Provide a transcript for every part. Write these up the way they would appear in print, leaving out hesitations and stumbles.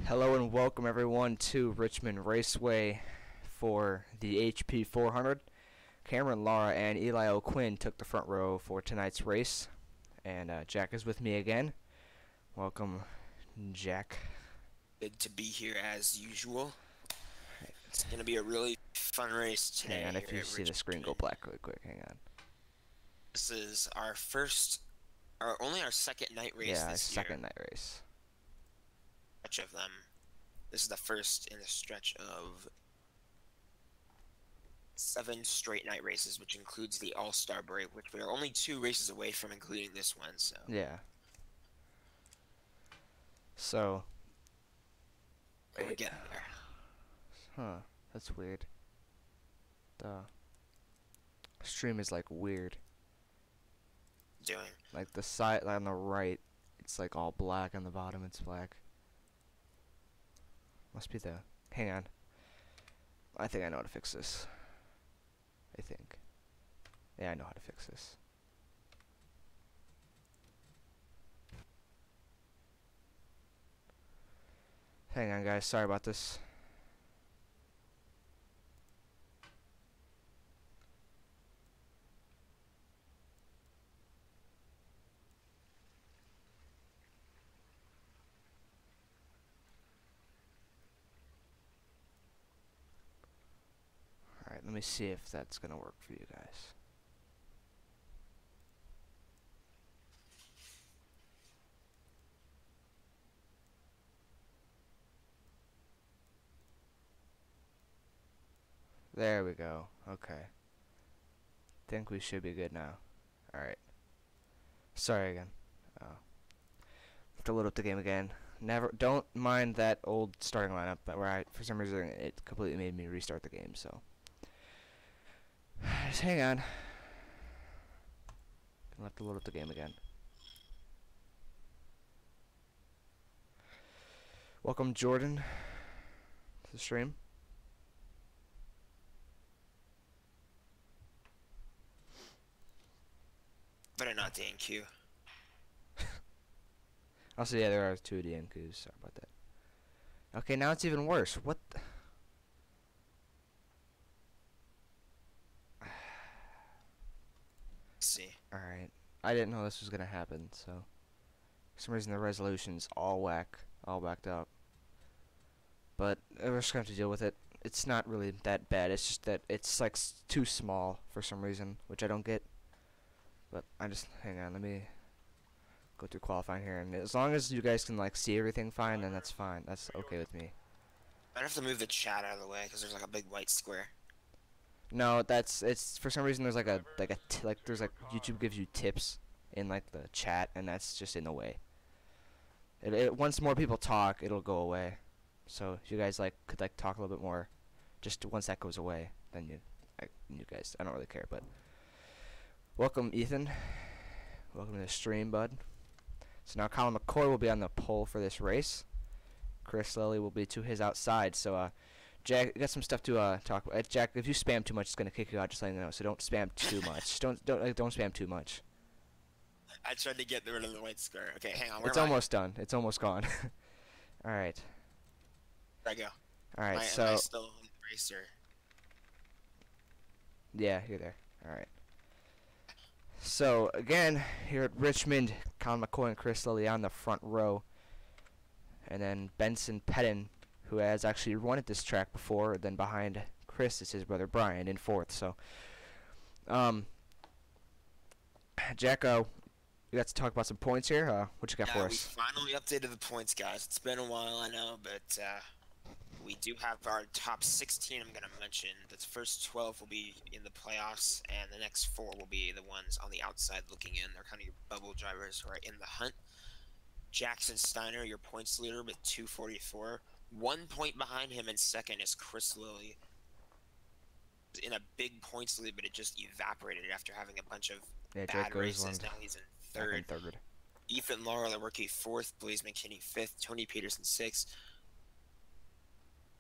Hello and welcome everyone to Richmond Raceway for the HP 400. Cameron Lara and Eli O'Quinn took the front row for tonight's race, and Jack is with me again. Welcome, Jack. Good to be here as usual. It's going to be a really fun race today. Hang on, if you see the screen go black really quick, hang on. This is our only our second night race Yeah, this year. second night race. Stretch of them. This is the first in the stretch of 7 straight night races, which includes the All-Star break, which we are only 2 races away from including this one. So yeah. So we're getting there. Huh, that's weird. The stream is like weird. Doing. Like the side on the right, it's like all black, on the bottom it's black. Must be the... Hang on. I think I know how to fix this. I think. Yeah, I know how to fix this. Hang on, guys. Sorry about this. Alright, let me see if that's gonna work for you guys. There we go. Okay. Think we should be good now. Alright. Sorry again. Have to load up the game again. Don't mind that old starting lineup, but for some reason it completely made me restart the game, so just hang on. Gonna have to load up the game again. Welcome, Jordan, to the stream. Better not DNQ. Also, yeah, there are 2 DNQs. Sorry about that. Okay, now it's even worse. What the... See. Alright. I didn't know this was gonna happen, so... For some reason the resolution's all whacked up. But we're just gonna have to deal with it. It's not really that bad. It's just that it's like too small for some reason, which I don't get. But hang on, let me go through qualifying here, and as long as you guys can like see everything fine, then that's fine. That's okay with me. I'd have to move the chat out of the way because there's like a big white square. No, it's for some reason there's like there's like YouTube gives you tips in like the chat, and that's just in the way. Once more people talk, it'll go away. So if you guys could talk a little bit more, just once that goes away, then you guys, I don't really care. But welcome, Ethan. Welcome to the stream, bud. So now Colin McCoy will be on the pole for this race. Chris Lilly will be to his outside. So Jack, you got some stuff to talk about. Jack, if you spam too much, it's gonna kick you out. Just letting you know. So don't spam too much. don't spam too much. I tried to get rid of the white square. Okay, hang on. It's almost done. It's almost gone. All right. There I go. All right. Am I still in the race, or? Yeah, you're there. All right. So again, here at Richmond, Colin McCoy and Chris Lilly on the front row, and then Benson Pettin, who has actually run at this track before. Then behind Chris is his brother Brian in 4th. So, Jack, we got to talk about some points here. What you got for us? We finally updated the points, guys. It's been a while, I know, but we do have our top 16 I'm going to mention. The first 12 will be in the playoffs, and the next 4 will be the ones on the outside looking in. They're kind of your bubble drivers who are in the hunt. Jackson Steiner, your points leader, with 244. 1 point behind him in second is Chris Lilly. In a big points lead, but it just evaporated after having a bunch of bad races. Now he's in third. Ethan Laura, the rookie, 4th. Blaze McKinney, 5th. Tony Peterson, 6th.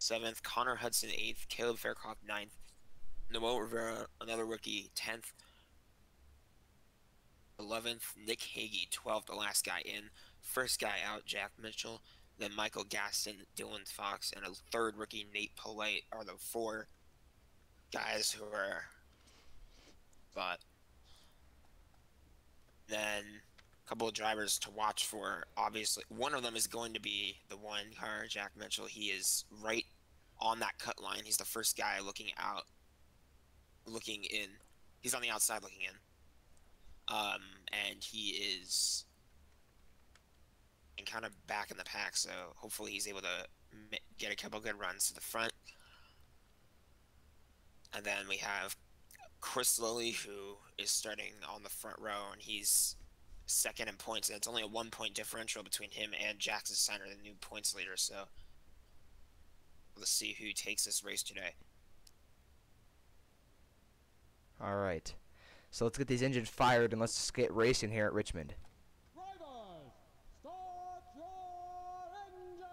7th. Connor Hudson, 8th. Caleb Fairclough, 9th. Noel Rivera, another rookie, 10th. 11th. Nick Hagee, 12th, the last guy in. First guy out, Jack Mitchell. then Michael Gaston, Dylan Fox, and a third rookie, Nate Polite, are the 4 guys who are. But then a couple of drivers to watch for. Obviously, one of them is going to be the one car, Jack Mitchell. He is right on that cut line. He's the first guy looking out, looking in. He's on the outside looking in. And he is kind of back in the pack, so hopefully he's able to get a couple good runs to the front. And then we have Chris Lilly, who is starting on the front row, and he's second in points, and it's only a 1-point differential between him and Jackson Steiner, the new points leader, so let's see who takes this race today. All right. So let's get these engines fired and let's just get racing here at Richmond. Drivers, start your engines!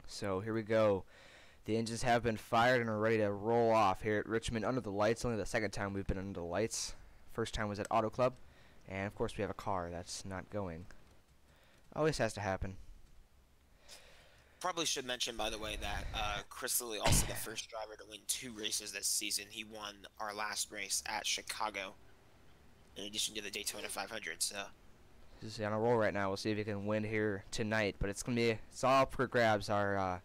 So here we go. The engines have been fired and are ready to roll off here at Richmond under the lights. Only the second time we've been under the lights. First time was at Auto Club. And of course we have a car that's not going. Always has to happen. Probably should mention, by the way, that Chris Lilly, also the first driver to win 2 races this season. He won our last race at Chicago, in addition to the Daytona 500. So He's on a roll right now. We'll see if he can win here tonight. But it's all up for grabs. Our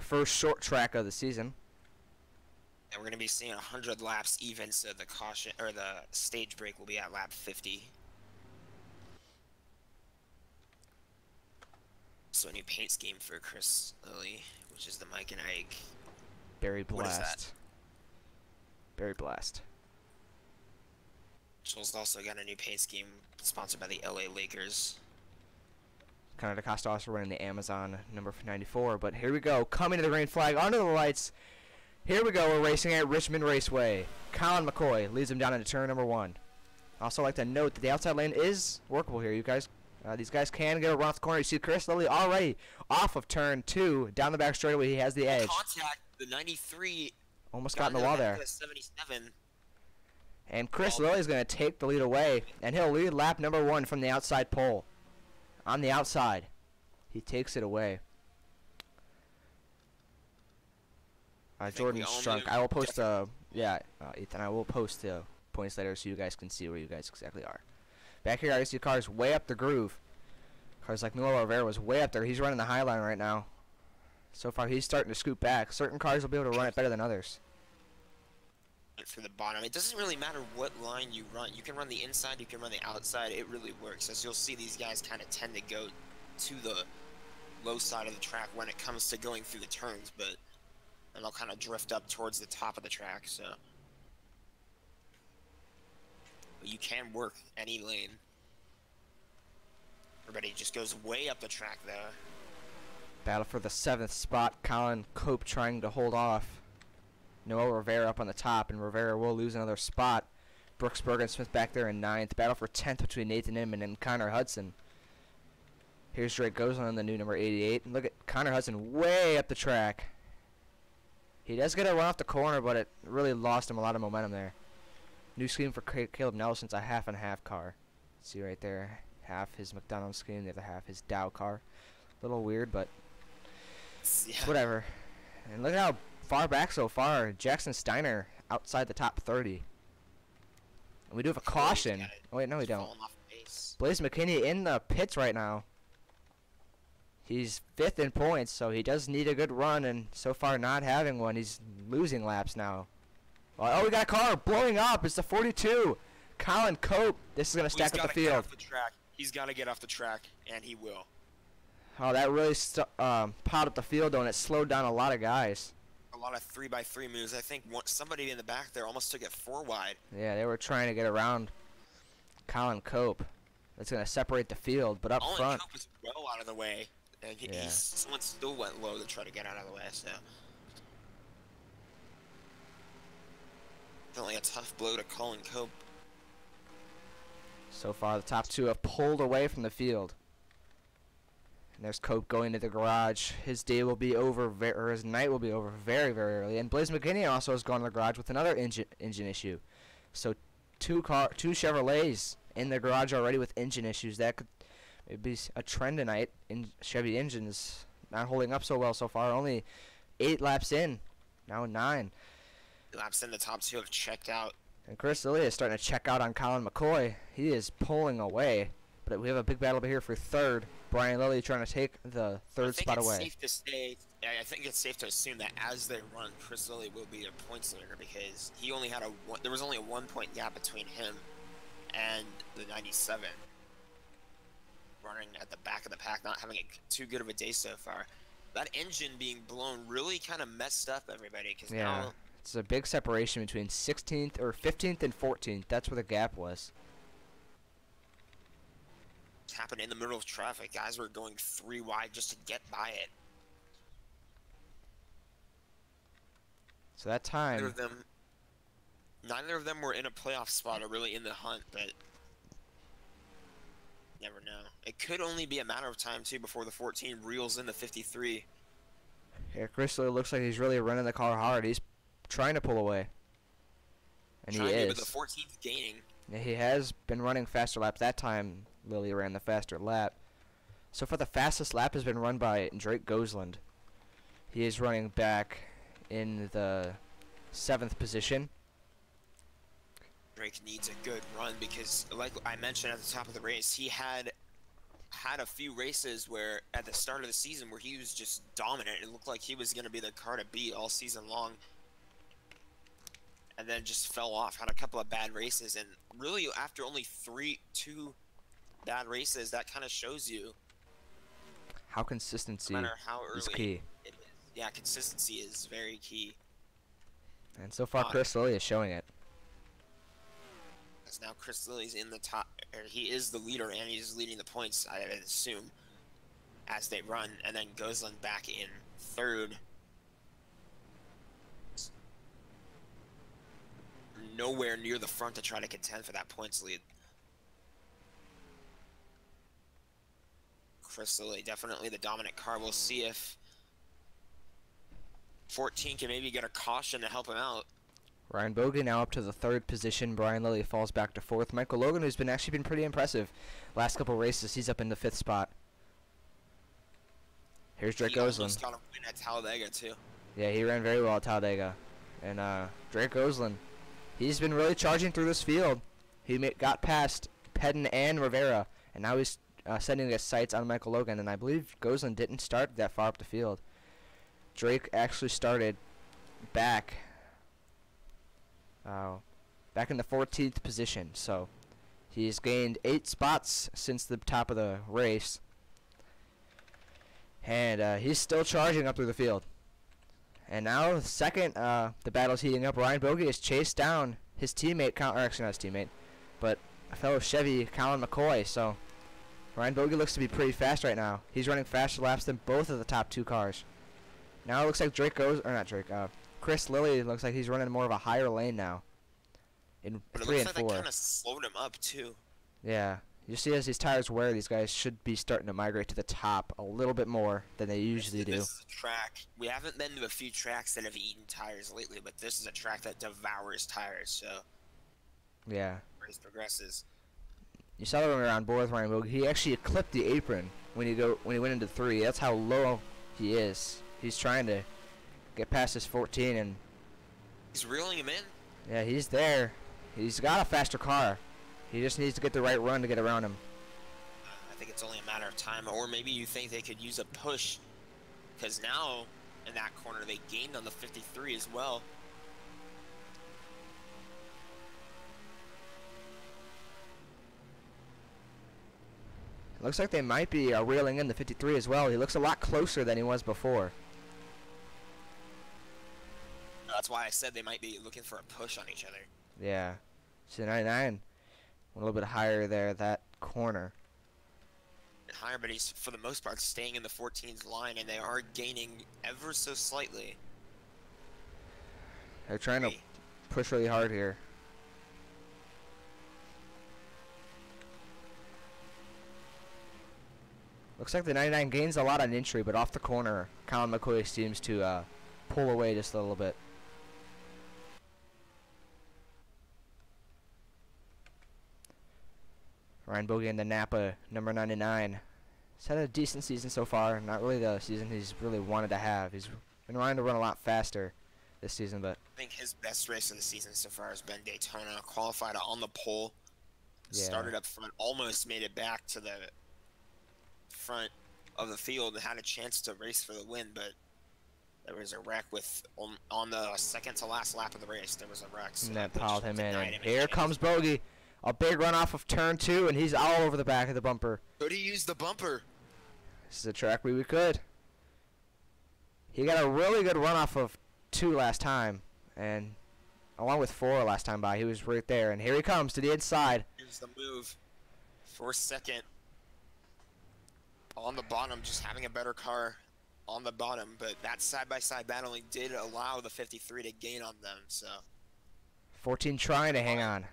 first short track of the season. and we're going to be seeing 100 laps even, so the caution or the stage break will be at lap 50. So a new paint scheme for Chris Lilly, which is the Mike and Ike. Berry What is that? Blast. Berry Blast. Joel's also got a new paint scheme sponsored by the LA Lakers. Connor DaCosta also running the Amazon number 94. But here we go. Coming to the green flag. Onto the lights. Here we go. We're racing at Richmond Raceway. Colin McCoy leads him down into turn number 1. Also like to note that the outside lane is workable here. You guys, these guys can get a run off the corner. You see Chris Lilly already off of turn 2. Down the back straightaway. He has the edge. Contact, the 93. Almost got in the wall there. 77. And Chris Lilly is going to take the lead away. And he'll lead lap number 1 from the outside pole. On the outside. He takes it away. Jordan Strunk. I will post Ethan, I will post the points later so you guys can see where you guys exactly are. Back here, I see cars way up the groove. Cars like Milo Rivera was way up there. He's running the high line right now. So far, he's starting to scoot back. Certain cars will be able to run it better than others. For the bottom, it doesn't really matter what line you run. You can run the inside, you can run the outside. It really works. As you'll see, these guys kind of tend to go to the low side of the track when it comes to going through the turns, but and they'll kind of drift up towards the top of the track. So but you can work any lane. Everybody just goes way up the track there. Battle for the 7th spot. Colin Cope trying to hold off. Noah Rivera up on the top, and Rivera will lose another spot. Brooks Bergen-Smith back there in 9th. Battle for 10th between Nathan Inman and Connor Hudson. Here's Drake Gozlan, the new number 88. And look at Connor Hudson way up the track. He does get a run off the corner, but it really lost him a lot of momentum there. New scheme for Caleb Nelson's a half and half car. See right there, half his McDonald's scheme, the other half his Dow car. A little weird, but whatever. And look at how far back so far. Jackson Steiner outside the top 30. And we do have a caution. Oh wait, no we don't. Blaze McKinney in the pits right now. He's 5th in points, so he does need a good run, and so far not having one. He's losing laps now. Oh, we got a car blowing up. It's the 42. Colin Cope. This is going to stack up the field. He's got to get off the track, and he will. Oh, that really piled up the field, though, and it slowed down a lot of guys. A lot of 3x3 moves. I think somebody in the back there almost took it 4 wide. Yeah, they were trying to get around Colin Cope. That's going to separate the field, but up front. Cope was well out of the way. And someone still went low to try to get out of the way, so. Definitely a tough blow to Colin Cope. So far, the top 2 have pulled away from the field. And there's Cope going to the garage. His day will be over, or his night will be over very, very early. And Blaze McKinney also has gone to the garage with another engine issue. So two Chevrolets in the garage already with engine issues. That could maybe a trend tonight in Chevy engines not holding up so well so far. Only 8 laps in, now 9. Laps in the top 2 have checked out. And Chris Lilly is starting to check out on Colin McCoy. He is pulling away. But we have a big battle over here for 3rd. Brian Lilly trying to take the 3rd spot away. I think it's safe to assume that as they run, Chris Lilly will be their points leader because he only had there was only a 1-point gap between him and the 97. Running at the back of the pack, not having too good of a day so far. That engine being blown really kind of messed up everybody because now it's a big separation between 16th or 15th and 14th. That's where the gap was. It's happened in the middle of traffic. Guys were going 3 wide just to get by it. So that time, neither of them were in a playoff spot or really in the hunt, but never know. It could only be a matter of time too before the 14 reels in the 53. Yeah, Chris Lilly looks like he's really running the car hard. He's trying to pull away, and he is. But the 14th gaining. Yeah, he has been running faster laps. That time, Lilly ran the faster lap. So far, the fastest lap has been run by Drake Gosland. He is running back in the 7th position. Drake needs a good run because, like I mentioned at the top of the race, he had a few races where at the start of the season where he was just dominant. It looked like he was going to be the car to beat all season long, and then just fell off. Had a couple of bad races, and really after only 2 bad races, that kind of shows you how consistency no matter how early is key. It is. Yeah, consistency is very key. And so far, Chris Lilly is showing it. Now Chris Lilly's in the top, or he is the leader, and he's leading the points, I would assume, as they run, and then Gosland back in 3rd. Nowhere near the front to try to contend for that points lead. Chris Lilly, definitely the dominant car. We'll see if 14 can maybe get a caution to help him out. Ryan Bogan now up to the 3rd position. Brian Lilly falls back to 4th. Michael Logan, who's actually been pretty impressive last couple races, he's up in the 5th spot. Here's Drake Gosland. He almost got a win at Talladega too. Yeah, he ran very well at Talladega. And Drake Gosland, he's been really charging through this field. He got past Pedden and Rivera, and now he's setting his sights on Michael Logan. And I believe Gosland didn't start that far up the field. Drake actually started back in the 14th position, so he's gained 8 spots since the top of the race, and he's still charging up through the field. And now, second, the battle's heating up. Ryan Bogie has chased down his teammate, or actually not his teammate, but a fellow Chevy, Colin McCoy. So Ryan Bogie looks to be pretty fast right now. He's running faster laps than both of the top 2 cars. Now it looks like Chris Lilly looks like he's running more of a higher lane now. In 3 and 4. That kind of slowed him up too. Yeah. You see as these tires wear, these guys should be starting to migrate to the top a little bit more than they usually do. This is a track. We haven't been to a few tracks that have eaten tires lately, but this is a track that devours tires, so yeah. Race progresses. You saw that when we were on board with Ryan Bogie. He actually clipped the apron when he went into 3. That's how low he is. He's trying to get past his 14, and he's reeling him in. Yeah, he's there. He's got a faster car. He just needs to get the right run to get around him. I think it's only a matter of time, or maybe you think they could use a push, because now in that corner they gained on the 53 as well. It looks like they might be reeling in the 53 as well. He looks a lot closer than he was before. That's why I said they might be looking for a push on each other. Yeah. So 99, a little bit higher there, that corner. Higher, but he's, for the most part, staying in the 14's line, and they are gaining ever so slightly. They're trying to push really hard here. Looks like the 99 gains a lot on entry, but off the corner, Colin McCoy seems to pull away just a little bit. Ryan Bogey in the Napa, number 99. He's had a decent season so far. Not really the season he's really wanted to have. He's been wanting to run a lot faster this season, but I think his best race of the season so far has been Daytona. Qualified on the pole. yeah. Started up front, almost made it back to the front of the field and had a chance to race for the win, but there was a wreck with on the second to last lap of the race. There was a wreck. So And that piled him in. denied And him a here chance. comes Bogey. A big run off of turn 2, and he's all over the back of the bumper. Could he use the bumper? This is a track we could. He got a really good run off of 2 last time, and along with 4 last time by. He was right there, and here he comes to the inside. Here's the move. For second. On the bottom, just having a better car on the bottom, but that side-by-side battling did allow the 53 to gain on them, so. 14 trying to hang on,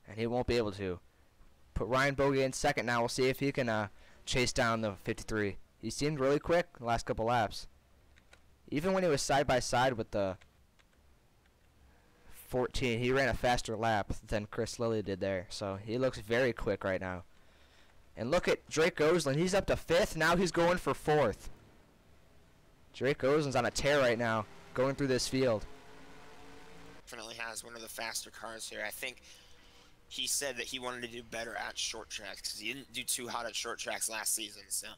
and he won't be able to. Put Ryan Bogey in second now. We'll see if he can chase down the 53. He seemed really quick the last couple laps. Even when he was side-by-side with the 14, he ran a faster lap than Chris Lilly did there, so he looks very quick right now. And look at Drake Gosling. He's up to 5th. Now he's going for 4th. Drake Gosling's on a tear right now, going through this field. Definitely has one of the faster cars here. I think he said that he wanted to do better at short tracks because he didn't do too hot at short tracks last season. So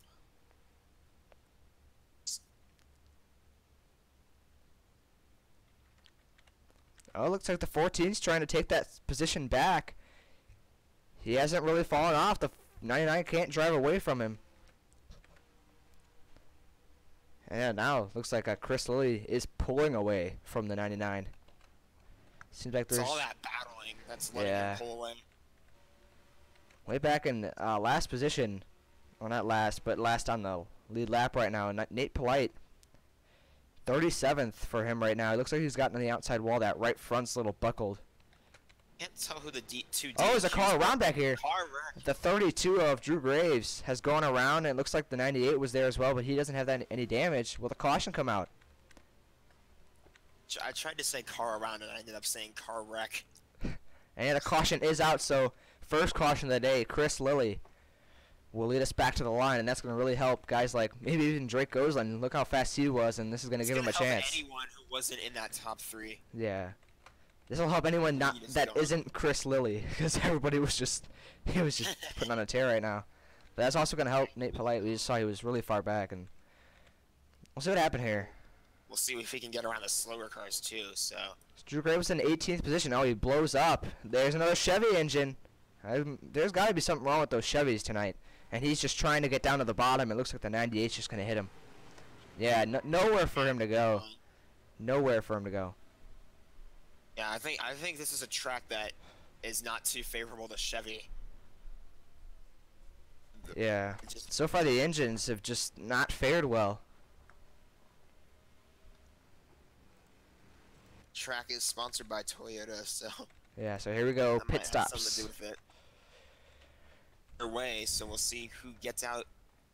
Oh, looks like the 14's trying to take that position back. He hasn't really fallen off. The 99 can't drive away from him. And now looks like Chris Lilly is pulling away from the 99. Seems like it's there's all that battling that's letting Yeah. him pull away. way back in last position. Well, not last, but last on the lead lap right now. Nate Polite, 37th for him right now. It looks like he's gotten on the outside wall. That right front's a little buckled. Can't tell who the two. Oh, there's a car around back here. Car wreck. The 32 of Drew Graves has gone around, and it looks like the 98 was there as well, but he doesn't have any damage. Will the caution come out? I tried to say car around and I ended up saying car wreck. And yeah, the caution is out, so first caution of the day, Chris Lilly will lead us back to the line, and that's going to really help guys like maybe even Drake Gosling. Look how fast he was, and this is going to give him a chance. Anyone who wasn't in that top 3. Yeah. This will help anyone not that isn't Chris Lilly, because everybody was just he was just putting on a tear right now. But that's also going to help Nate Polite. We just saw he was really far back, and we'll see what happened here. We'll see if he can get around the slower cars too. So Drew Graves in 18th position. Oh, he blows up. There's another Chevy engine. There's got to be something wrong with those Chevys tonight. And he's just trying to get down to the bottom. It looks like the 98's just going to hit him. Yeah, nowhere for him to go. Nowhere for him to go. yeah, I think this is a track that is not too favorable to Chevy. Yeah. Just So far the engines have just not fared well. track is sponsored by Toyota, so Yeah, so here we go. that might Pit have stops. something to do with it. Either way, so we'll see who gets out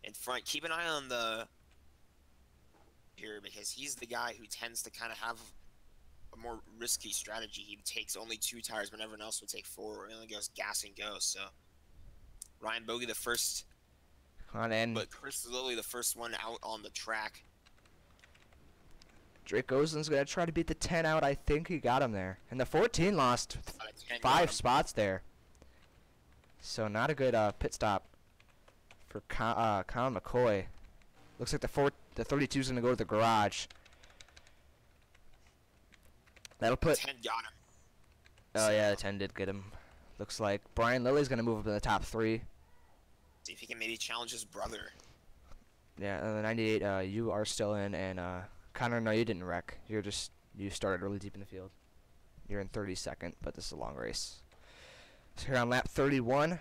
in front. Keep an eye on the here because he's the guy who tends to kind of have a more risky strategy. He takes only 2 tires when everyone else would take 4. He only goes gas and go. So Ryan Bogey the first, On in. but Chris Lilly the first one out on the track. Drake Gosling's going to try to beat the 10 out. I think he got him there. And the 14 lost 5 spots there. So not a good pit stop for Colin McCoy. Looks like the 32 is going to go to the garage. That'll put... 10 got him. Oh, yeah, the 10 did get him. Looks like Brian Lilly's going to move up in the top 3. See if he can maybe challenge his brother. Yeah, and the 98, you are still in, and Connor, no, you didn't wreck. You started really deep in the field. You're in 32nd, but this is a long race. So here on lap 31,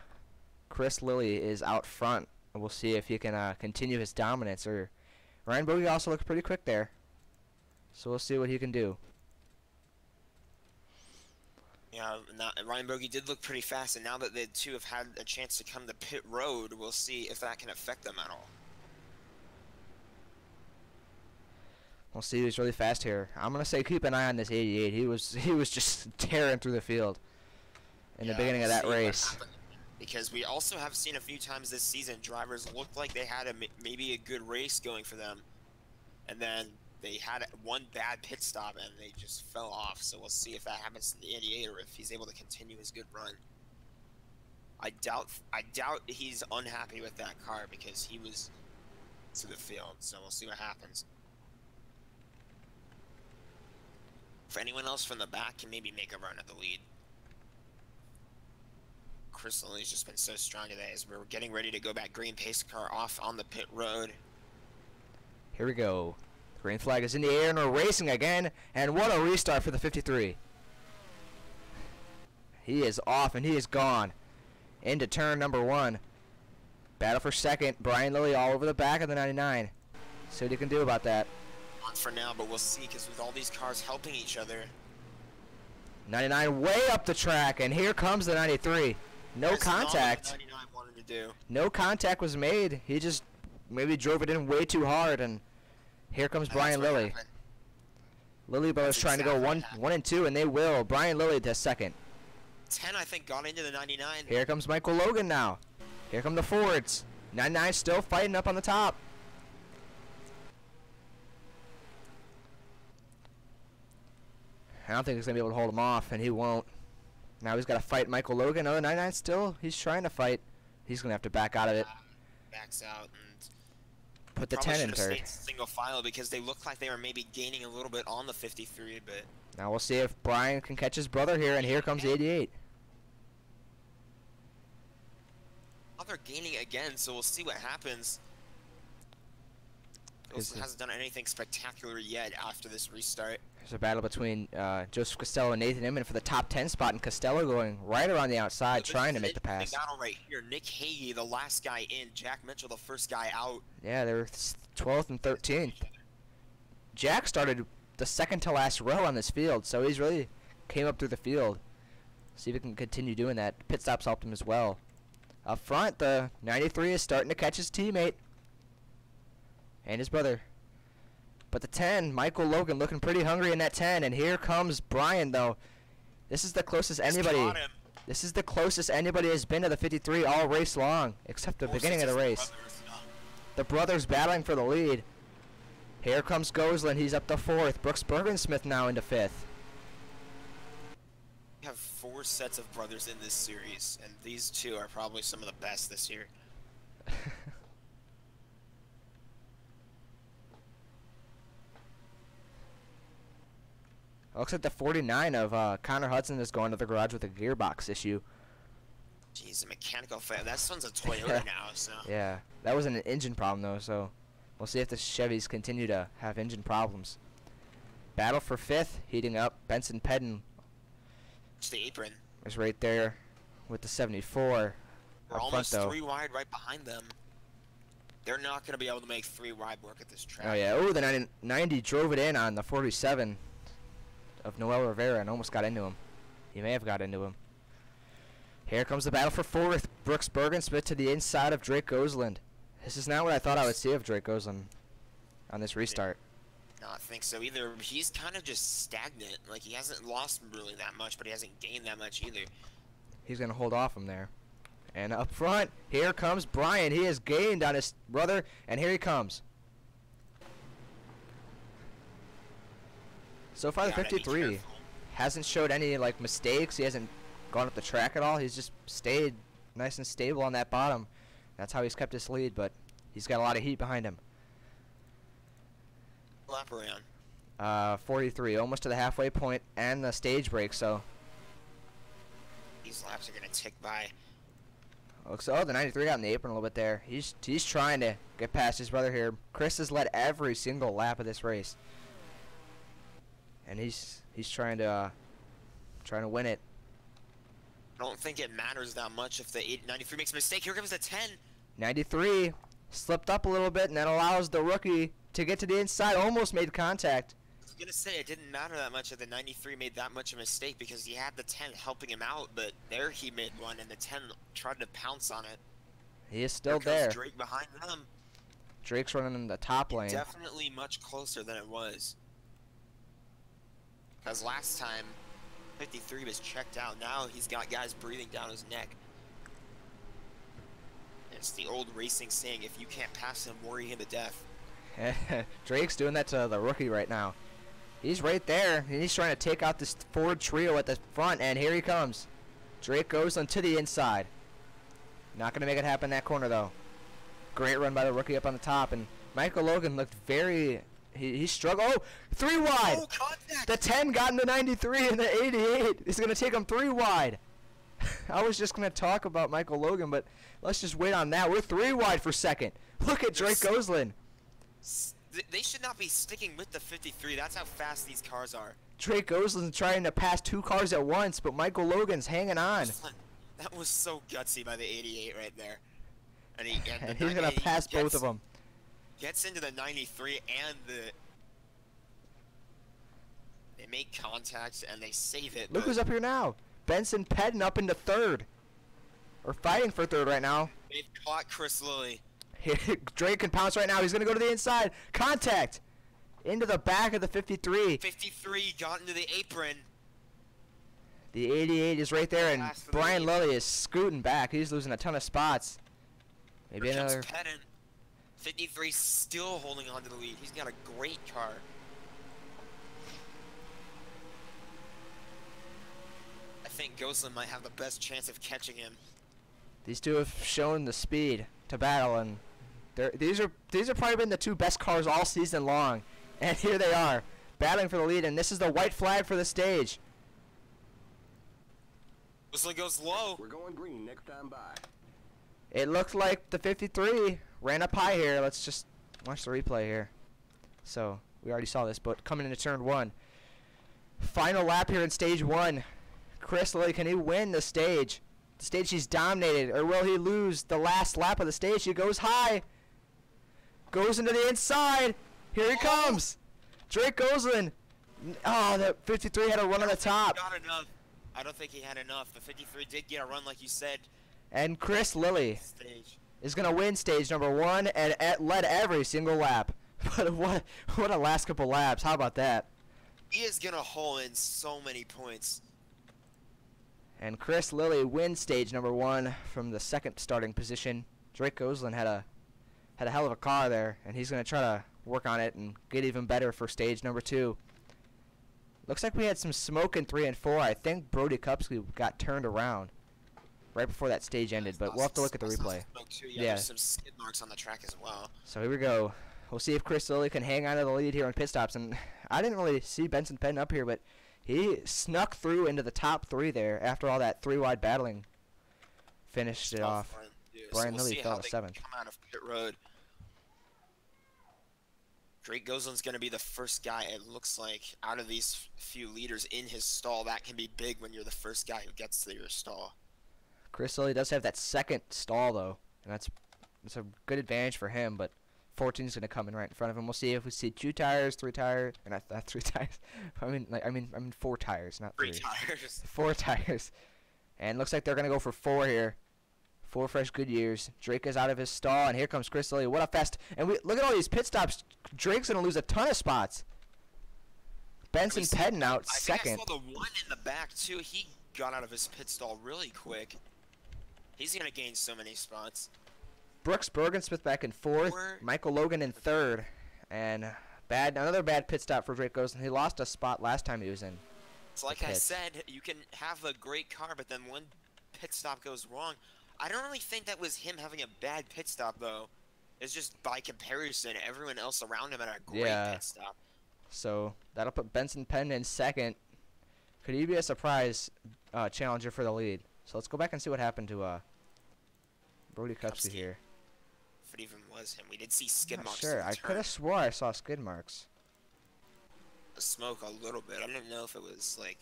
Chris Lilly is out front, and we'll see if he can continue his dominance. Or Ryan Bogey also looked pretty quick there, so we'll see what he can do. Yeah, Ryan Bogey did look pretty fast, and now that the two have had a chance to come to pit road, we'll see if that can affect them at all. We'll see who's really fast here. I'm gonna say keep an eye on this 88. He was just tearing through the field in the beginning of we'll that see what race. happens. Because we also have seen a few times this season drivers looked like they had maybe a good race going for them, and then they had one bad pit stop and they just fell off. So we'll see if that happens to the 88 or if he's able to continue his good run. I doubt he's unhappy with that car because he was to the field. So we'll see what happens. If anyone else from the back can maybe make a run at the lead. Chris Lilly's just been so strong today as we're getting ready to go back. Green pace car off on the pit road. Here we go. Green flag is in the air and we're racing again. And what a restart for the 53. He is off and he is gone. Into turn number 1. Battle for second. Brian Lilly all over the back of the 99. See what he can do about that. On for now, but we'll see because with all these cars helping each other. 99 way up the track and here comes the 93. No contact. 99 wanted to do. No contact was made. He just maybe drove it in way too hard, and here comes Brian Lilly. Lilly brothers trying to go 1 and 2, and they will. Brian Lilly to second. 10, I think, got into the 99. Here comes Michael Logan now. Here come the Fords. 99 still fighting up on the top. I don't think he's going to be able to hold him off, and he won't. Now he's got to fight Michael Logan. Oh, 99 still. He's trying to fight. He's going to have to back out of it. Backs out and put the 10 in third. Single file because they looked like they were maybe gaining a little bit on the 53, but now we'll see if Brian can catch his brother here, and here comes the 88. Well, they're gaining again, so we'll see what happens. Wilson hasn't done anything spectacular yet after this restart. There's a battle between Joseph Costello and Nathan Inman for the top 10 spot, and Costello going right around the outside trying to make the pass. Battle right here. Nick Hagee, the last guy in. Jack Mitchell, the first guy out. Yeah, they were 12th and 13th. Jack started the second to last row on this field, so he's really came up through the field. See if he can continue doing that. Pit stops helped him as well. Up front, the 93 is starting to catch his teammate and his brother. But the 10, Michael Logan looking pretty hungry in that 10, and here comes Brian though. This is the closest anybody. This is the closest anybody has been to the 53 all race long, except the beginning of the race. The brothers battling for the lead. Here comes Gosselin. He's up to 4th. Brooks Bergensmith now into 5th. We have 4 sets of brothers in this series, and these 2 are probably some of the best this year. Looks like the 49 of Connor Hudson is going to the garage with a gearbox issue. Jeez, a mechanical fail. That one's a Toyota now, so. Yeah, that wasn't an engine problem though, so we'll see if the Chevys continue to have engine problems. Battle for 5th, heating up. Benson Pedden It's the apron. is right there with the 74. We're almost 3 wide right behind them. They're not going to be able to make 3 wide work at this track. Oh yeah, oh the 90 drove it in on the 47 of Noel Rivera and almost got into him. He may have got into him. Here comes the battle for 4th. Brooks Bergensmith to the inside of Drake Gosselin. This is not what I thought I would see of Drake Gosselin on this restart. No, I think so either. He's kind of just stagnant. Like, he hasn't lost really that much, but he hasn't gained that much either. He's going to hold off him there. And up front, here comes Brian. He has gained on his brother, and here he comes. So far, the 53 hasn't showed any like mistakes. He hasn't gone up the track at all. He's just stayed nice and stable on that bottom. That's how he's kept his lead, but he's got a lot of heat behind him. Lap around. 43, almost to the halfway point and the stage break, so. These laps are going to tick by. Looks, oh, the 93 got in the apron a little bit there. He's trying to get past his brother here. Chris has led every single lap of this race. And he's trying to win it. I don't think it matters that much if the 93 makes a mistake. Here comes the 10. 93 slipped up a little bit, and that allows the rookie to get to the inside. Almost made contact. I was going to say it didn't matter that much if the 93 made that much of a mistake because he had the 10 helping him out, but there he made one, and the 10 tried to pounce on it. He is still Here there. comes Drake behind them. Drake's running in the top lane. Definitely much closer than it was. Because last time, 53 was checked out. Now he's got guys breathing down his neck. It's the old racing saying, if you can't pass him, worry him to death. Drake's doing that to the rookie right now. He's right there, and he's trying to take out this Ford trio at the front, and here he comes. Drake goes onto the inside. Not going to make it happen in that corner, though. Great run by the rookie up on the top, and Michael Logan looked very... He struggled. Oh, 3 wide. Oh, contact. The 10 got in the 93 and the 88. It's going to take him 3 wide. I was just going to talk about Michael Logan, but let's just wait on that. We're 3 wide for second. Look at Drake Gosselin. They should not be sticking with the 53. That's how fast these cars are. Drake Gosselin's trying to pass 2 cars at once, but Michael Logan's hanging on. That was so gutsy by the 88 right there. And he's going to pass both of them. Gets into the 93 and they make contact and they save it. Look who's up here now. Benson Pedden up into 3rd. Or fighting for 3rd right now. They've caught Chris Lilly. Drake can pounce right now. He's going to go to the inside. Contact. Into the back of the 53. 53 got into the apron. The 88 is right there, and Brian Lilly is scooting back. He's losing a ton of spots. Maybe Here another... comes Pedden. 53 still holding on to the lead. He's got a great car. I think Gosselin might have the best chance of catching him. These two have shown the speed to battle, and these are probably been the 2 best cars all season long. And here they are, battling for the lead, and this is the white flag for the stage. Gosselin goes low. We're going green next time by. It looks like the 53 ran up high here. Let's just watch the replay here. So, we already saw this, but coming into turn 1. Final lap here in stage 1. Chris Lilly, can he win the stage? The stage he's dominated, or will he lose the last lap of the stage? He goes high. Goes into the inside. Here he comes. Drake Gosselin. Oh, the 53 had a run on the top. Not enough. I don't think he had enough. The 53 did get a run, like you said. And Chris Lilly Stage. is going to win stage number 1 and led every single lap. But what a last couple laps. How about that? He is going to haul in so many points. And Chris Lilly wins stage number 1 from the 2nd starting position. Drake Gosselin had a hell of a car there, and he's going to try to work on it and get even better for stage number 2. Looks like we had some smoke in 3 and 4. I think Brody Kupski got turned around right before that stage ended, but we'll have to look at the replay. Yeah, there's some skid marks on the track as well. So here we go. We'll see if Chris Lilly can hang on to the lead here on pit stops. And I didn't really see Benson Pedden up here, but he snuck through into the top 3 there after all that 3-wide battling. Finished it off. Brian Lilly fell to 7th. Come out of pit road. Drake Gosselin's going to be the first guy, it looks like, out of these few leaders in his stall. That can be big when you're the first guy who gets to your stall. Chris Lilly does have that 2nd stall, though, and that's a good advantage for him, but 14 is going to come in right in front of him. We'll see if we see 2 tires, 3 tires, or not 3 tires. I mean 4 tires, not 3. 3 tires. 4 tires. And looks like they're going to go for 4 here. 4 fresh Goodyears. Drake is out of his stall, and here comes Chris Lilly. What a fest. And look at all these pit stops. Drake's going to lose a ton of spots. Benson Pedden out 2nd. I saw the one in the back, too. He got out of his pit stall really quick. He's going to gain so many spots. Brooks Bergensmith back in 4th. Michael Logan in 3rd. And another bad pit stop for Drake Gosselin. He lost a spot last time he was in. It's like I said, you can have a great car, but then one pit stop goes wrong. I don't really think that was him having a bad pit stop, though. It's just by comparison, everyone else around him had a great pit stop. So that'll put Benson Pedden in 2nd. Could he be a surprise challenger for the lead? So let's go back and see what happened to Brody Kupski here. If it even was him, we did see skid marks. Sure, I could have swore I saw skid marks. The smoke a little bit. I didn't know if it was like.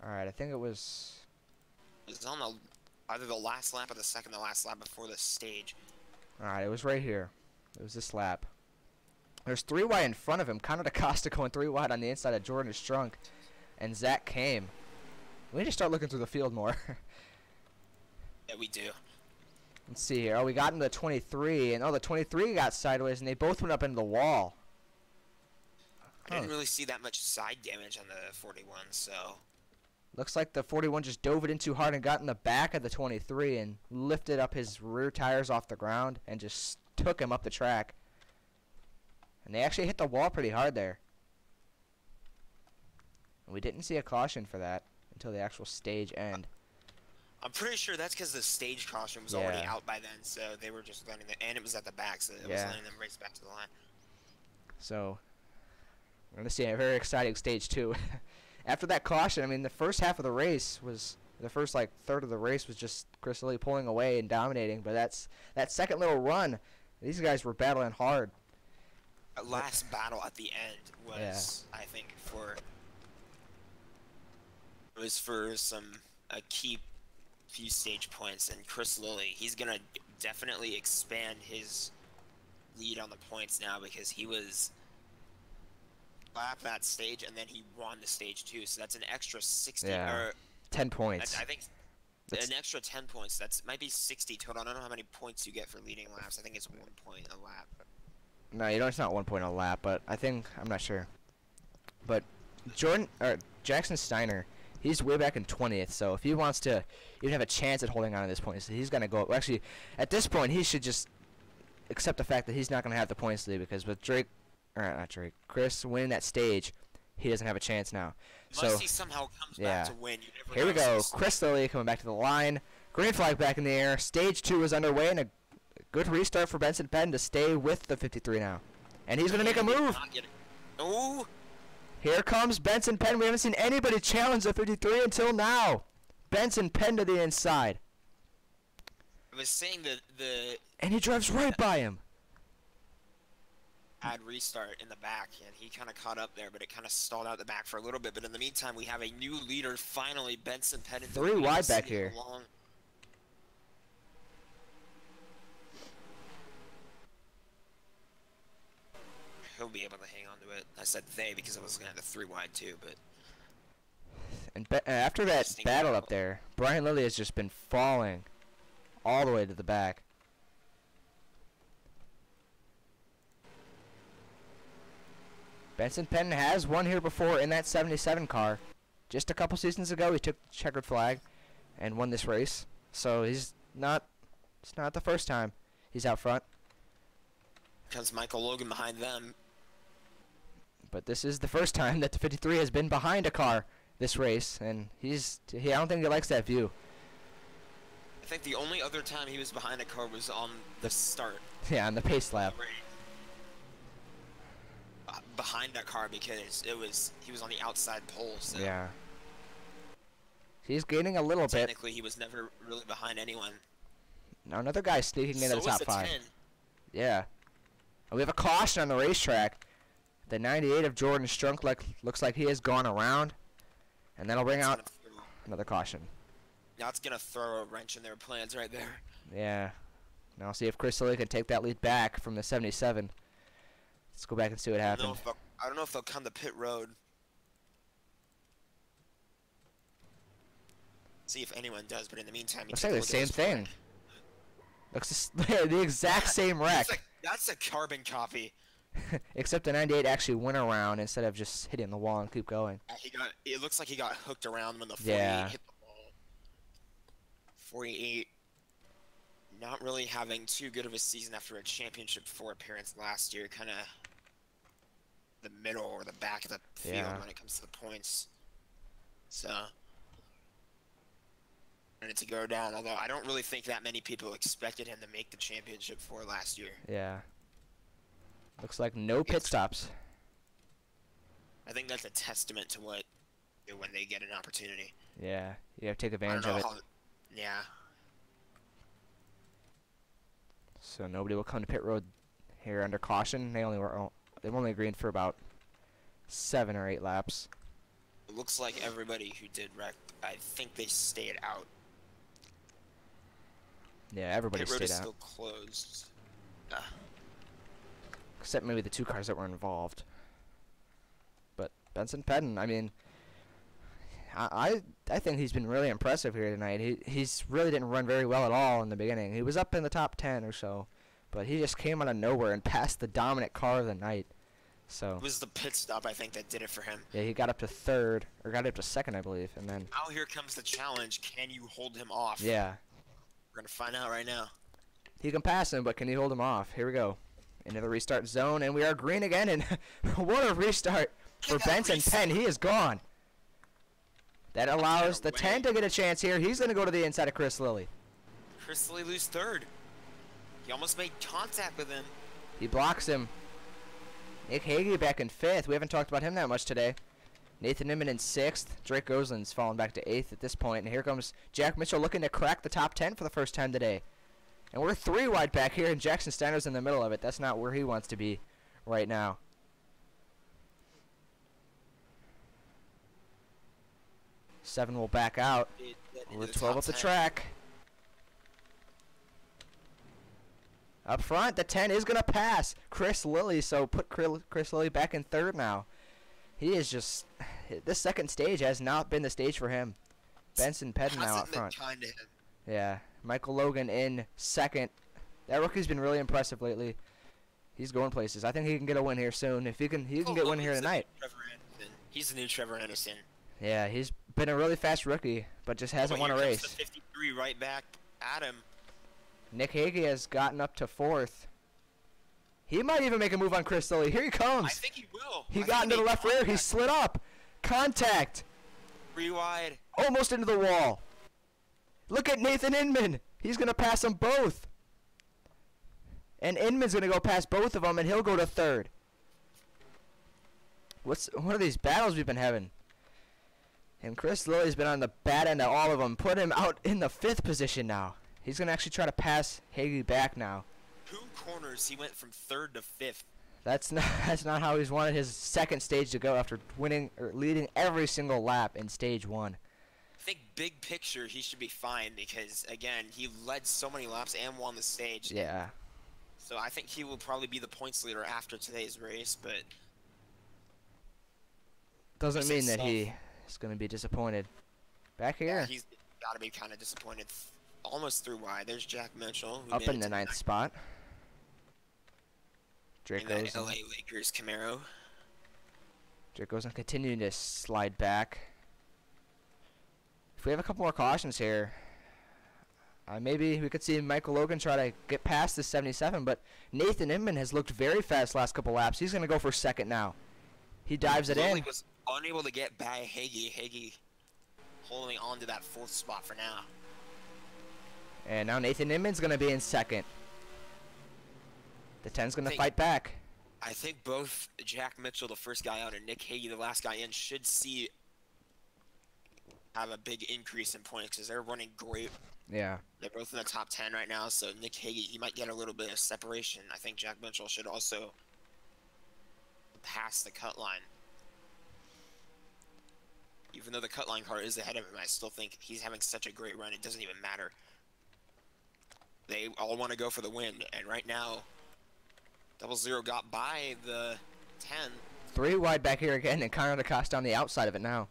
All right, I think it was. It was on the either the last lap or the last lap before the stage. All right, it was right here. It was this lap. There's 3 wide in front of him. Connor DaCosta going 3 wide on the inside of Jordan Strunk, and Zach came. We need to start looking through the field more. Yeah, we do. Let's see here. Oh, we got into the 23, and the 23 got sideways, and they both went up into the wall. I didn't really see that much side damage on the 41, so. Looks like the 41 just dove it in too hard and got in the back of the 23 and lifted up his rear tires off the ground and just took him up the track. And they actually hit the wall pretty hard there. And we didn't see a caution for that until the actual stage end. I'm pretty sure that's because the stage caution was already out by then, so they were just letting them, and it was at the back, so it was letting them race back to the line. So, we're going to see a very exciting stage 2. After that caution, I mean, the first half of the race was, the first, like, third of the race was just Chris Lilly pulling away and dominating, but that second little run, these guys were battling hard. That last battle at the end was, I think, for some key few stage points, and Chris Lilly, he's gonna definitely expand his lead on the points now because he was lap that stage and then he won the stage 2, so that's an extra 60 or 10 points. I think an extra 10 points. That's might be 60 total. I don't know how many points you get for leading laps. I think it's 1 point a lap. No, you know it's not 1 point a lap, but I think, I'm not sure. But Jackson Steiner, he's way back in 20th, so if he wants to even have a chance at holding on at this point, so he's going to go. Well, actually, at this point, he should just accept the fact that he's not going to have the points lead because with Chris winning that stage, he doesn't have a chance now. Unless he somehow comes back to win. You never Here we go. Chris Lilly coming back to the line. Green flag back in the air. Stage 2 is underway, and a good restart for Benson Penn to stay with the 53 now. And he's going to make a move. Oh. Here comes Benson Penn. We haven't seen anybody challenge the 53 until now. Benson Penn to the inside. I was saying and he drives right by him. Had restart in the back, and he kind of caught up there, but it kind of stalled out the back for a little bit. But in the meantime, we have a new leader finally, Benson Penn. 3 wide back here. He'll be able to hang on to it. I said they because I was going to have the 3 wide too, but. And after that battle up there, Brian Lilly has just been falling all the way to the back. Benson Penn has won here before in that 77 car. Just a couple seasons ago, he took the checkered flag and won this race. So it's not the first time he's out front. Comes Michael Logan behind them. But this is the first time that the 53 has been behind a car this race, and I don't think he likes that view. I think the only other time he was behind a car was on the start. Yeah, on the pace lap. Behind that car because he was on the outside pole. So yeah. He's gaining a little bit. Technically, he was never really behind anyone. Now another guy sneaking into the top 5. 10. Yeah. And we have a caution on the racetrack. The 98 of Jordan Strunk looks like he has gone around. And that'll bring out another caution. Now it's going to throw a wrench in their plans right there. Yeah. Now I'll see if Chris Lilly can take that lead back from the 77. Let's go back and see what happened. I don't know if they'll come to pit road. See if anyone does, but in the meantime, looks like the same thing. Looks the exact same wreck. That's a carbon copy. Except the 98 actually went around instead of just hitting the wall and keep going. It looks like he got hooked around when the 48 hit the wall. 48 not really having too good of a season after a championship 4 appearance last year. Kind of the middle or the back of the field when it comes to the points. So and to go down, although I don't really think that many people expected him to make the championship 4 last year. Yeah. Looks like no pit stops. I think that's a testament to what when they get an opportunity. Yeah, you have to take advantage of it. Yeah. So nobody will come to pit road here under caution. They've only agreed for about 7 or 8 laps. It looks like everybody who did wreck, I think they stayed out. Yeah, everybody stayed out. Pit road is still closed. Except maybe the 2 cars that were involved. But Benson Penn, I mean, I think he's been really impressive here tonight. He's really didn't run very well at all in the beginning. He was up in the top 10 or so, but he just came out of nowhere and passed the dominant car of the night. So It was the pit stop, I think, that did it for him. yeah, he got up to third, or got up to second, I believe, and then Now here comes the challenge. Can you hold him off? yeah, We're going to find out right now. he can pass him, but can he hold him off? Here we go. Into the restart zone, and we are green again, and what a restart for Look at that Benson restart. 10. He is gone. That allows the away. 10 to get a chance here. He's going to go to the inside of Chris Lilly. Chris Lilly lose third. He almost made contact with him. He blocks him. Nick Hagee back in 5th. We haven't talked about him that much today. Nathan Inman in 6th. Drake Goslin's fallen back to 8th at this point. And here comes Jack Mitchell looking to crack the top 10 for the first time today. And we're 3 wide back here, and Jackson Steiner's in the middle of it. That's not where he wants to be right now. Seven will back out. We're 12 at the track. Up front, the 10 is going to pass Chris Lilly, so put Chris Lilly back in 3rd now. He is just, this second stage has not been the stage for him. Benson Pedden now up front. Kind to him. Yeah, Michael Logan in 2nd. That rookie's been really impressive lately. He's going places. I think he can get a win here soon. If he can get a win here tonight. He's the new Trevor Anderson. Yeah, he's been a really fast rookie, but just hasn't won a Here race. comes the 53 right back at him. Nick Hagee has gotten up to 4th. He might even make a move on Chris Lilly. Here he comes. I think he will. He I got think into the made left rear. He contact. slid up. Contact. 3 wide. Almost into the wall. Look at Nathan Inman. He's going to pass them both. And Inman's going to go past both of them, and he'll go to 3rd. What are these battles we've been having? And Chris Lilly's been on the bad end of all of them. Put him out in the 5th position now. He's going to actually try to pass Hagee back now. 2 corners, he went from 3rd to 5th. That's not how he's wanted his second stage to go after winning or leading every single lap in stage 1. I think big picture, he should be fine because, again, he led so many laps and won the stage. Yeah. So I think he will probably be the points leader after today's race, but Doesn't mean that stuff. he is going to be disappointed. Back here. yeah, he's got to be kind of disappointed. Almost 3 wide. There's Jack Mitchell. Who Up made in it the to 9th spot. in the Draco's LA Lakers Camaro. continuing to slide back. If we have a couple more cautions here, maybe we could see Michael Logan try to get past the 77, but Nathan Inman has looked very fast last couple laps. He's going to go for 2nd now. He dives it Lilly in. was unable to get by Hagee. Hagee holding on to that 4th spot for now. And now Nathan Inman's going to be in 2nd. The 10's going to fight back. I think both Jack Mitchell, the first guy out, and Nick Hagee, the last guy in, should have a big increase in points because they're running great. Yeah. They're both in the top 10 right now, so Nick Hagee, he might get a little bit of separation. I think Jack Mitchell should also pass the cut line. Even though the cut line car is ahead of him, I still think he's having such a great run, it doesn't even matter. They all want to go for the win, and right now, 00 got by the 10. 3 wide back here again, and Connor DeCosta on the outside of it now.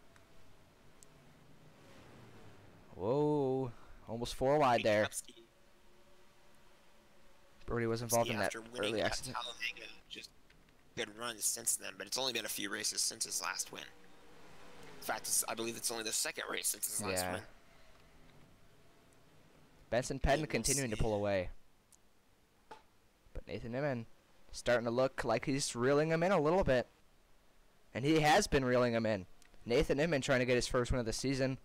Whoa. Almost 4 wide there. Brody was involved in that After winning early at accident. Talladega, just good runs since then, but it's only been a few races since his last win. In fact, I believe it's only the 2nd race since his last Yeah. win. Benson Yeah, Pedden we'll continuing to see. pull away. But Nathan Inman starting to look like he's reeling him in a little bit. And he has been reeling him in. Nathan Inman trying to get his first win of the season.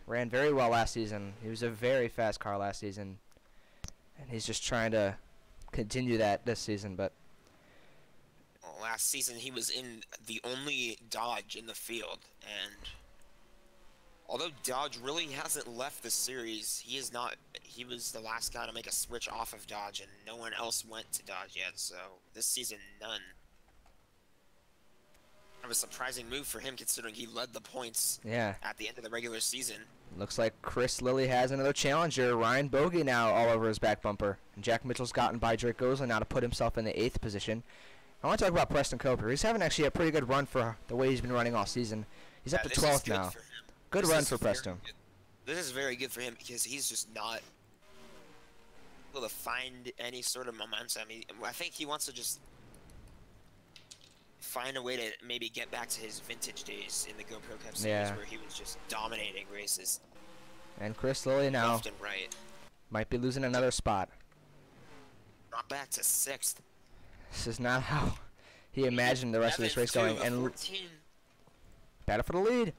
Ran very well last season. He was a very fast car last season. And he's just trying to continue that this season. But Well, last season, he was in the only Dodge in the field, and although Dodge really hasn't left the series, he was the last guy to make a switch off of Dodge, and no one else went to Dodge yet, so this season, none. Kind of a surprising move for him, considering he led the points yeah, at the end of the regular season. looks like Chris Lilly has another challenger. Ryan Bogey now all over his back bumper. And Jack Mitchell's gotten by Drake Goslin now to put himself in the 8th position. I want to talk about Preston Coper. He's having actually a pretty good run for the way he's been running all season. He's up to This is 12th good now. for him. Good This run is for very Preston. good. This is very good for him because he's just not. able to find any sort of momentum. I think he wants to just find a way to maybe get back to his vintage days in the GoPro Cup Series Yeah. where he was just dominating races And Chris Lilly now left and right. might be losing another spot. Not back to 6th. This is not how he imagined the rest of this race going. And 14. battle for the lead. Here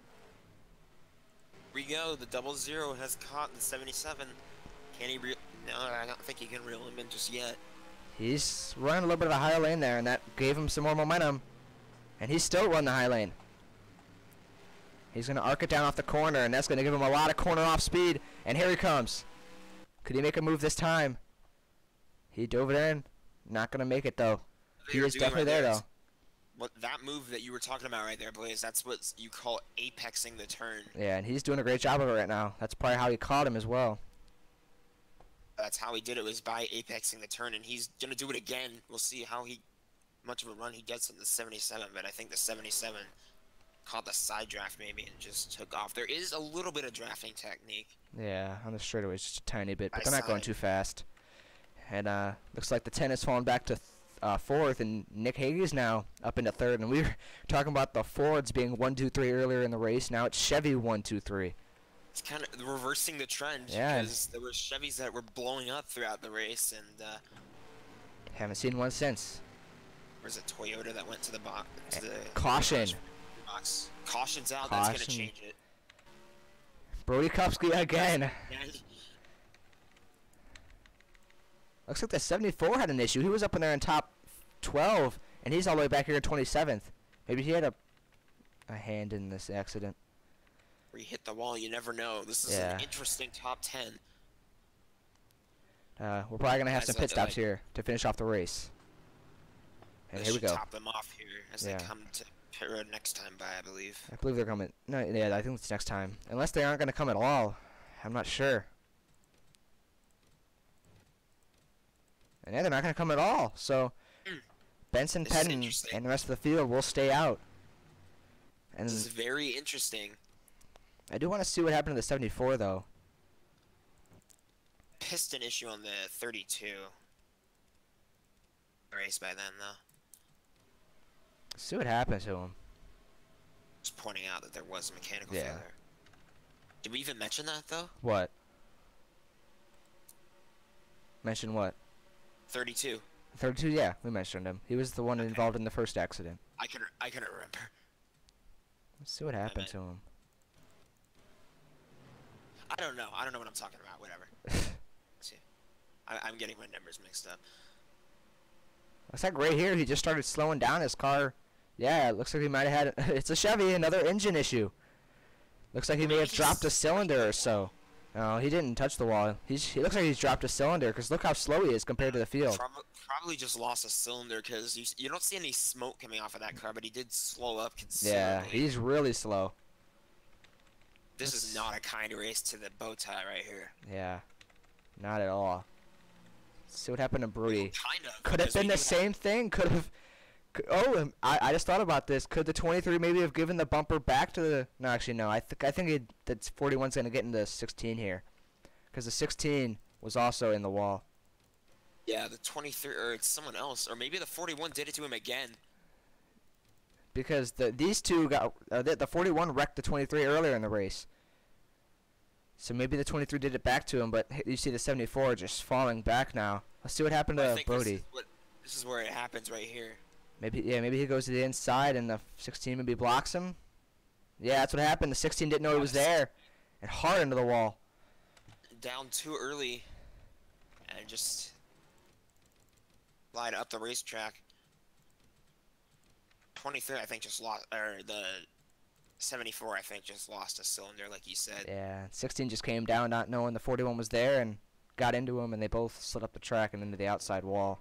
we go. The 00 has caught the 77. Can he reel? No, I don't think he can reel him in just yet. He's running a little bit of a higher lane there, and that gave him some more momentum. And he's still running the high lane. He's going to arc it down off the corner, and that's going to give him a lot of corner off speed. And here he comes. Could he make a move this time? He dove it in. Not going to make it, though. He is definitely there, though. What that move that you were talking about right there, Blaze, that's what you call apexing the turn. Yeah, and he's doing a great job of it right now. That's probably how he caught him as well. That's how he did it, was by apexing the turn, and he's going to do it again. We'll see how much of a run he gets in the 77, but I think the 77 caught the side draft maybe and just took off. There is a little bit of drafting technique. Yeah, on the straightaways, just a tiny bit, but I they're not saw going it. too fast. And looks like the 10 has fallen back to 4th, and Nick Hagee's now up into 3rd. And we were talking about the Fords being 1, 2, 3 earlier in the race. Now it's Chevy 1, 2, 3. It's kind of reversing the trend, Yeah. because there were Chevys that were blowing up throughout the race, and Haven't seen one since. there's a Toyota that went to the box. Caution. Box. Caution's out. That's Caution. gonna change it. Brody Kupski again. Yeah, Looks like the 74 had an issue. He was up in there in top 12, and he's all the way back here in 27th. Maybe he had a hand in this accident. where you hit the wall, you never know. This is Yeah. an interesting top 10. We're probably going to have Guys some like pit to, stops like- here to finish off the race. And They here we should go. top them off here as Yeah. they come to pit road next time by, I believe. I believe they're coming. No, yeah, I think it's next time. Unless they aren't going to come at all. I'm not sure. And yeah, they're not going to come at all. So Benson, This is Pettin, interesting. and the rest of the field will stay out. And This is very interesting. I do want to see what happened to the 74, though. Piston issue on the 32. Race by then, though. See what happened to him. Just pointing out that there was a mechanical Yeah. failure. Did we even mention that, though? What? Mention what? 32. 32, yeah, we mentioned him. He was the one Okay. involved in the first accident. I couldn't remember. Let's see what happened to him. I don't know what I'm talking about. Whatever. See, I'm getting my numbers mixed up. Looks like right here he just started slowing down his car. Yeah, it looks like he might have had it's a Chevy, another engine issue. Looks like he may have dropped a cylinder or so. No, he didn't touch the wall. He looks like he's dropped a cylinder because look how slow he is compared to the field. Probably just lost a cylinder because you don't see any smoke coming off of that car, but he did slow up Yeah, considerably. he's really slow. This is not a kind race to the bow tie right here. Yeah, not at all. Let's see what happened to Brody. Kind of. Could have because we been the do have- same thing. Could have. I just thought about this. Could the 23 maybe have given the bumper back to the? No, actually no. I think that 41's gonna get into 16 here, because the 16 was also in the wall. Yeah, the 23, or it's someone else, or maybe the 41 did it to him again. Because these two got the 41 wrecked the 23 earlier in the race. So maybe the 23 did it back to him, but you see the 74 just falling back now. Let's see what happened I to think Brody. This is where it happens right here. Maybe he goes to the inside and the 16 maybe blocks him. Yeah, that's what happened. The 16 didn't know he was there, and hard into the wall. Down too early, and just lied up the racetrack. 23, I think, just lost, or the 74, I think, just lost a cylinder, like you said. Yeah, 16 just came down not knowing the 41 was there and got into him, and they both slid up the track and into the outside wall.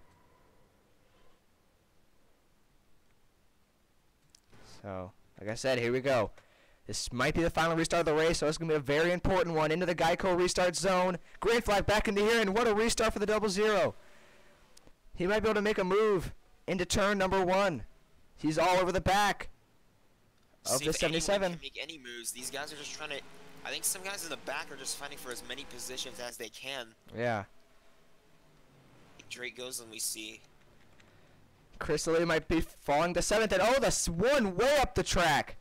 So, like I said, here we go. This might be the final restart of the race, so it's going to be a very important one. Into the Geico restart zone. Green flag back into here, and what a restart for the 00. He might be able to make a move into turn number 1. He's all over the back of See the if anyone 77. can make any moves. These guys are just trying to. I think some guys in the back are just fighting for as many positions as they can. Yeah. Drake goes and we see. Chris Lilly might be falling to 7th, and oh, the one way up the track.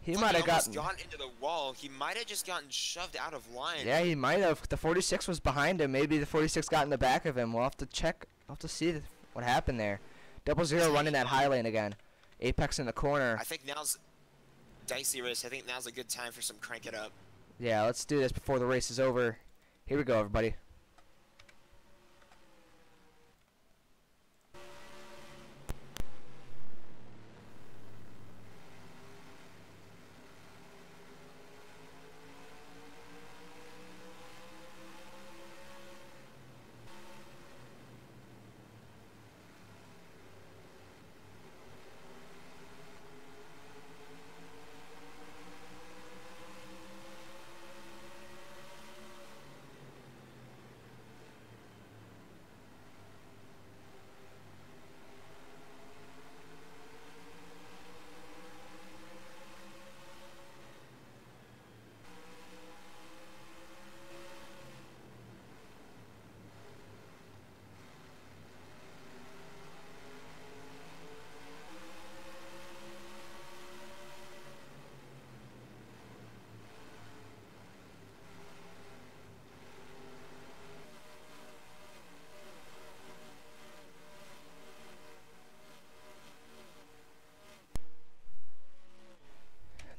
He might have almost gotten. Into the wall. He might have just gotten shoved out of line. Yeah, he might have. The 46 was behind him. Maybe the 46 got in the back of him. We'll have to check. We'll have to see what happened there. 00 running that high lane again. Apex in the corner. I think now's dicey race. I think now's a good time for some crank it up. Yeah, let's do this before the race is over. Here we go, everybody.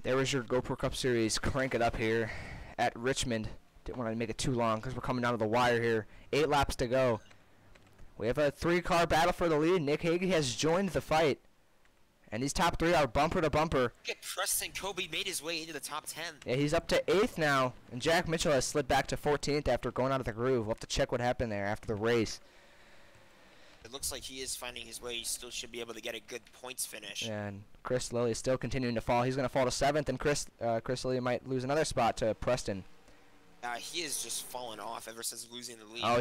There was your GoPro Cup Series. Crank it up here at Richmond. Didn't want to make it too long because we're coming down to the wire here. 8 laps to go. We have a 3-car battle for the lead. Nick Hagee has joined the fight. And these top 3 are bumper to bumper. Look at Preston Kobe made his way into the top 10. Yeah, he's up to 8th now. And Jack Mitchell has slid back to 14th after going out of the groove. We'll have to check what happened there after the race. It looks like he is finding his way. He still should be able to get a good points finish. And Chris Lilly is still continuing to fall. He's going to fall to 7th, and Chris Lilly might lose another spot to Preston. He has just fallen off ever since losing the lead. Oh,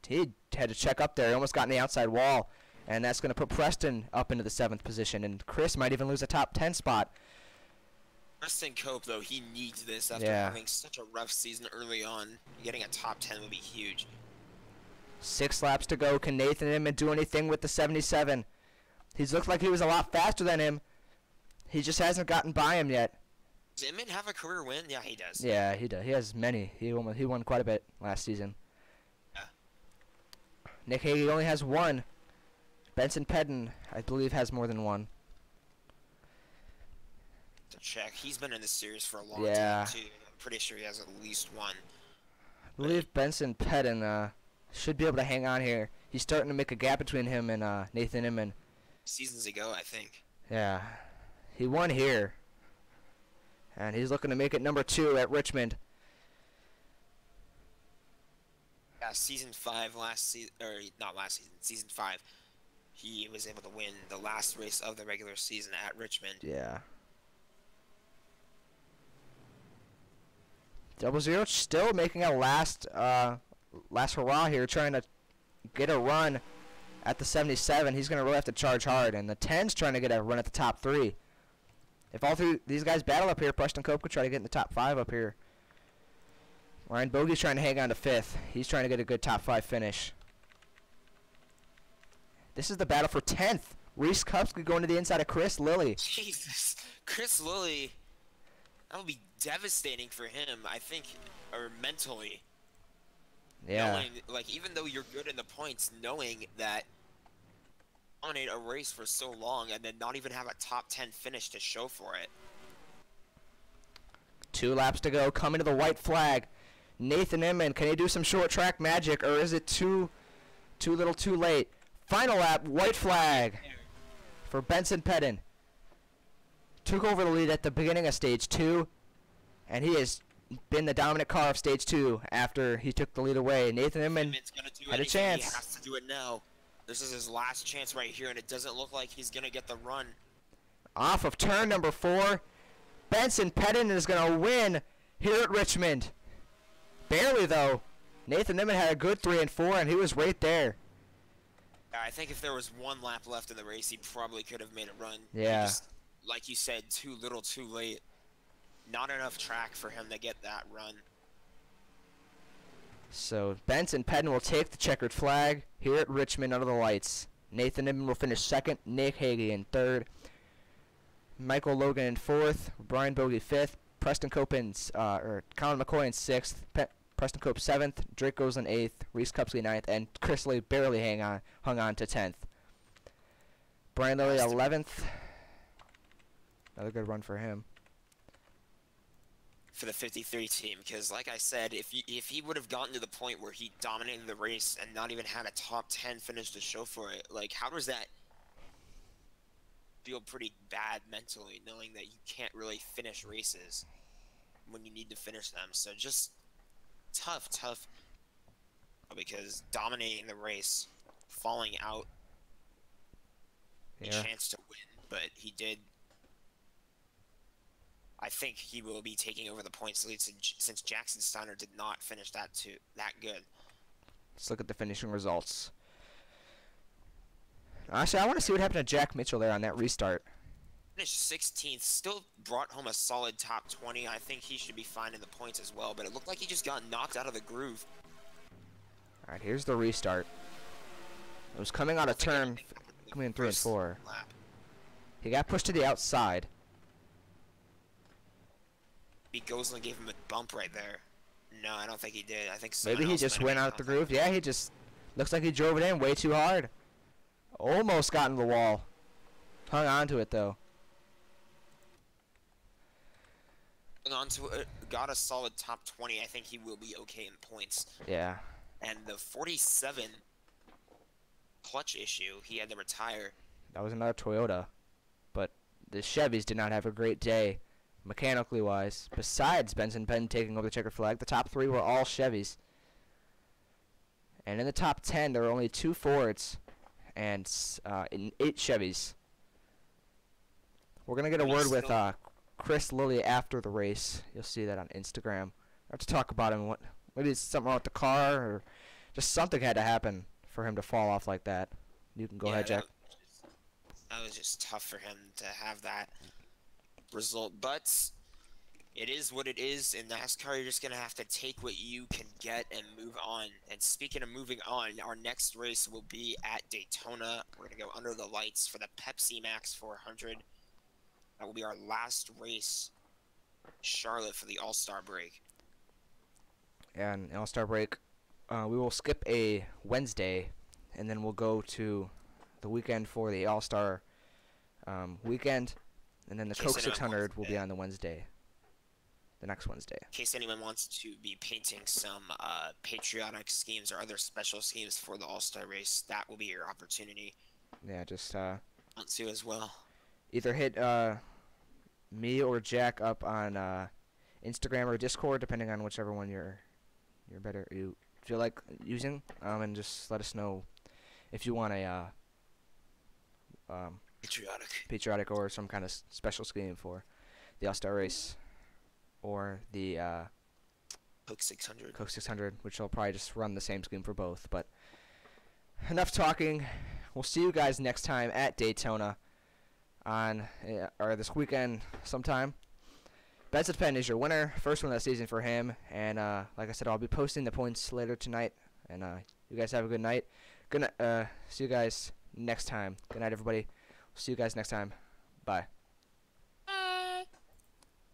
he had to check up there. He almost got in the outside wall, and that's going to put Preston up into the 7th position, and Chris might even lose a top 10 spot. Preston Cope, though, he needs this after having such a rough season early on. Getting a top 10 would be huge. 6 laps to go. Can Nathan Inman do anything with the 77? He's looked like he was a lot faster than him. He just hasn't gotten by him yet. Does Inman have a career win? Yeah, he does. Yeah, he does. He has many. He won quite a bit last season. Yeah. Nick Hagee only has 1. Benson Pedden, I believe, has more than 1. To check. He's been in this series for a long Yeah. time, too. I'm pretty sure he has at least 1. I believe Benson Pedden should be able to hang on here. He's starting to make a gap between him and Nathan Inman. Seasons ago, I think. Yeah. He won here. And he's looking to make it number 2 at Richmond. Yeah, season 5 last season, or not last season, season 5. He was able to win the last race of the regular season at Richmond. Yeah. 00 still making a last hurrah here, trying to get a run at the 77. He's going to really have to charge hard. And the 10's trying to get a run at the top 3. If all 3 these guys battle up here, Preston Cope could try to get in the top 5 up here. Ryan Bogey's trying to hang on to 5th. He's trying to get a good top 5 finish. This is the battle for 10th. Reese Kupski going to the inside of Chris Lilly. Jesus. Chris Lilly, that would be devastating for him, I think, or mentally. Yeah. Knowing, like, even though you're good in the points, knowing that dominate a race for so long and then not even have a top 10 finish to show for it. 2 laps to go, coming to the white flag. Nathan Inman, can he do some short track magic, or is it too little too late? Final lap, white flag for Benson Pedden. Took over the lead at the beginning of stage 2, and he has been the dominant car of stage 2 after he took the lead away. Nathan Inman had a chance. He has to do it now. This is his last chance right here, and it doesn't look like he's going to get the run. Off of turn number 4, Benson Pedden is going to win here at Richmond. Barely, though. Nathan Inman had a good 3 and 4, and he was right there. I think if there was 1 lap left in the race, he probably could have made a run. Yeah. Just, like you said, too little, too late. Not enough track for him to get that run. So Benson Penn will take the checkered flag here at Richmond under the lights. Nathan Inman will finish second. Nick Hagee in third. Michael Logan in fourth. Brian Bogey fifth. Preston Copeland's Colin McCoy in sixth. Preston Cope seventh. Drake Gosling eighth. Reese Kupski ninth, and Chris Lee barely hung on to 10th. Brian Lilly 11th. Another good run for him. For the 53 team, because like I said, if he would have gotten to the point where he dominated the race and not even had a top 10 finish to show for it, like, how does that feel? Pretty bad mentally, knowing that you can't really finish races when you need to finish them. So just tough, because dominating the race, falling out, a chance to win, but he did. I think he will be taking over the points lead since Jackson Steiner did not finish that good. Let's look at the finishing results. Actually, I want to see what happened to Jack Mitchell there on that restart. Finished 16th, still brought home a solid top 20. I think he should be fine in the points as well, but it looked like he just got knocked out of the groove. All right, here's the restart. It was coming out of turn, coming in 3 and 4. Lap. He got pushed to the outside. Gosling gave him a bump right there. No, I don't think he did. I think Maybe he just went out the groove. Yeah, he just looks like he drove it in way too hard. Almost got in the wall. Hung on to it though. Hung on to it. Got a solid top 20. I think he will be okay in points. Yeah. And the 47 clutch issue, he had to retire. That was another Toyota. But the Chevys did not have a great day, mechanically wise. Besides Benson Penn taking over the checkered flag, the top 3 were all Chevys. And in the top 10, there were only 2 Fords and 8 Chevys. We're going to get a word with Chris Lilly after the race. You'll see that on Instagram. I have to talk about him. Maybe it's something wrong with the car, or just something had to happen for him to fall off like that. You can go ahead, Jack. That was just tough for him to have that result, but it is what it is. In NASCAR, you're just going to have to take what you can get and move on. And speaking of moving on, our next race will be at Daytona. We're going to go under the lights for the Pepsi Max 400. That will be our last race in Charlotte for the All-Star break. And All-Star break, we will skip a Wednesday, and then we'll go to the weekend for the All-Star weekend, and then the Coke 600 will be on the Wednesday, the next Wednesday. In case anyone wants to be painting some patriotic schemes or other special schemes for the All-Star race, that will be your opportunity. Yeah, just want to as well. Either hit me or Jack up on Instagram or Discord, depending on whichever one you feel like using, and just let us know if you want a patriotic or some kind of special scheme for the All-Star race or the Coke 600. Coke 600, which I'll probably just run the same scheme for both. But enough talking. We'll see you guys next time at Daytona on or this weekend sometime. Benson Penn is your winner, first one of the season for him, and like I said, I'll be posting the points later tonight, and you guys have a good night. See you guys next time. Good night, everybody. See you guys next time. Bye.